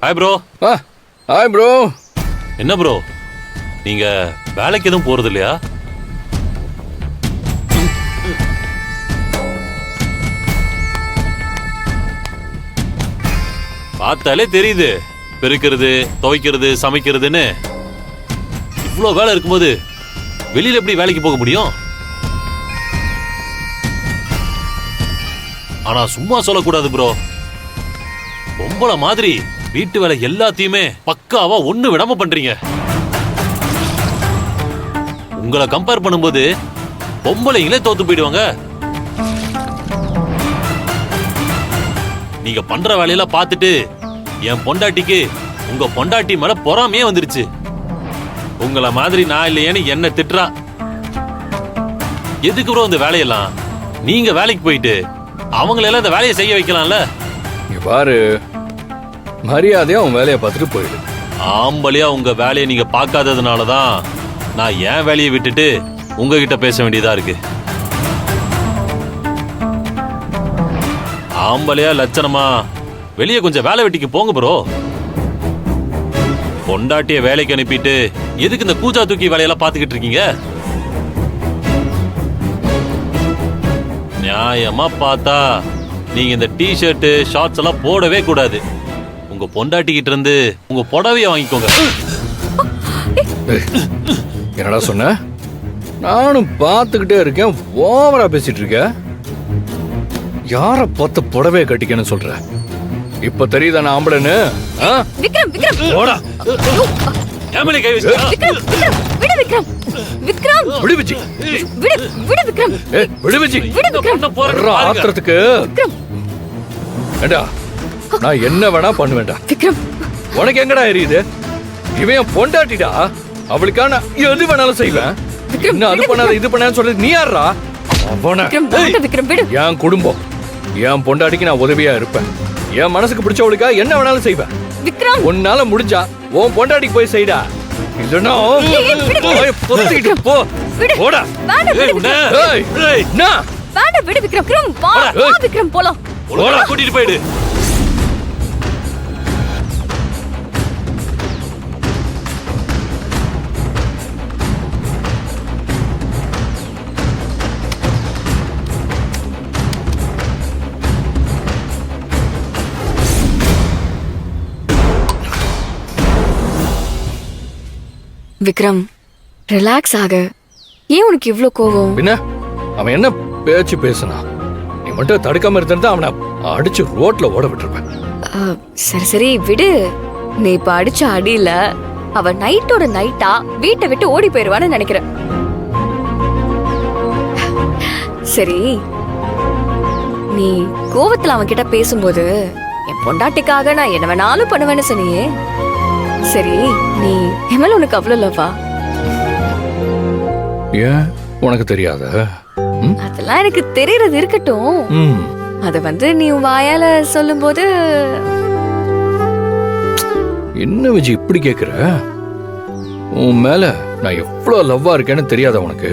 Hi bro. Hi bro. என்ன bro, நீங்க வேலைக்கு எதுவும் போறது இல்லையா? பார்த்தாலே தெரியுது, பெருக்கிறது, துவைக்கிறது, சமைக்கிறதுன்னு இவ்வளோ வேலை இருக்கும்போது வெளியில எப்படி வேலைக்கு போக முடியும்? ஆனா சும்மா சொல்லக்கூடாது ப்ரோ. பொம்பளை மாதிரி வீட்டு வேலை எல்லாத்தையுமே பக்காவா ஒண்ணு விடாம பண்றீங்க. உங்களை கம்பேர் பண்ணும்போது பொம்பளைங்களே தோத்து போயிடுவாங்க. நீங்க பண்ற வேலையெல்லாம் பார்த்துட்டு என் பொண்டாட்டிக்கு உங்க பொண்டாட்டி மேல பொறாமையே வந்துருச்சு. உங்கள மாதிரி நான் இல்லையேன்னு என்ன திட்டுறா. எதுக்கு ப்ரோ இந்த வேலையெல்லாம்? நீங்க வேலைக்கு போயிட்டு அவங்களெல்லாம் இந்த வேலையை செய்ய வைக்கலாம்ல. பாரு, மரியாதையா உன் வேலையை பார்த்துட்டு போயிடு. ஆம்பளையா உங்க வேலையை நீங்க பார்க்காததுனாலதான் நான் என் வேலையை விட்டுட்டு உங்ககிட்ட பேச வேண்டியதா இருக்கு. ஆம்பளையா லட்சணமா வெளியே கொஞ்சம் வேலை வெட்டிக்கு போங்க ப்ரோ. பொண்டாட்டிய வேலைக்கு அனுப்பிட்டு எதுக்கு இந்த கூஜா தூக்கி வேலையெல்லாம் பார்த்துக்கிட்டு இருக்கீங்க? நியாயமா பார்த்தா நீங்க இந்த டிஷர்ட் ஷார்ட்ஸ் எல்லாம் போடவே கூடாது. உங்க பொண்டாட்டி கிட்ட இருந்து உங்க புடவைய வாங்கிக்கோங்க. என்னடா சொன்ன? நானும் பார்த்துக்கிட்டே இருக்கேன், ஓவரா பேசிட்டு இருக்க. யார பார்த்து புடவைய கட்டிக்கன்னு சொல்ற? இப்ப தெரியுதா நான் ஆம்பளைன்னு? விக்ரம் விக்ரம் போடா. ஏமலே கை வச்சு. விக்ரம் விக்ரம் விடு விக்ரம். விக்ரம் விடு விஜி. விடு விடு விக்ரம். விடு விஜி. விடு விக்ரம். ஆத்திரத்துக்கு ஏண்டா நான் என்ன வேணா பண்ணுவேன்டா. விக்ரம் உனக்கு எங்கடா எரியுது? இவன் பொண்டாட்டிடா, அவளுக்கான எது வேணாலும் செய்வேன். என்ன அது பண்ணாத இது பண்ணான்னு சொல்றது நீ யாரா? விக்ரம் விடு. என் குடும்பம், என் பொண்டாட்டிக்கு நான் உதவியா இருப்பேன். என் மனசுக்கு பிடிச்சவளுக்கா என்ன வேணாலும் செய்வேன். விக்ரம் உன்னால முடிஞ்சா உன் பொண்டாட்டிக்கு போய் செய்டா. இல்லன்னா பொறுத்துக்கிட்டு போ. போடா. விடு விக்ரம். விக்ரம் போலாம். கூட்டிட்டு போயிடு. விக்ரம் ரிலாக்ஸ் ஆக. ஏன் உனக்கு இவ்ளோ கோவம்? பின்ன அவன் என்ன பேச்சு பேசினா? நீ மட்டும் தடுக்காம இருந்தா அவனை அடிச்சு ரோட்ல ஓட விட்டுருப்பேன். சரி சரி விடு. நீ இப்ப அடிச்ச அடியில அவ நைட்டோட நைட்டா வீட்டை விட்டு ஓடி போயிருவான்னு நினைக்கிறேன். சரி, நீ கோவத்துல அவன் கிட்ட பேசும்போது என் பொண்டாட்டிக்காக நான் என்ன வேணாலும் பண்ணுவேன்னு சொன்னியே. சரி, நீ எம்எல் உனக்கு அவ்வளவு லவ்வா? ஏன் உனக்கு தெரியாத? அதெல்லாம் எனக்கு தெரியறது இருக்கட்டும். அத நீ வாயால சொல்லும் போது என்ன விஜய் இப்படி கேக்குற? உன் மேல நான் எவ்வளவு லவ்வா இருக்கேன்னு தெரியாத உனக்கு?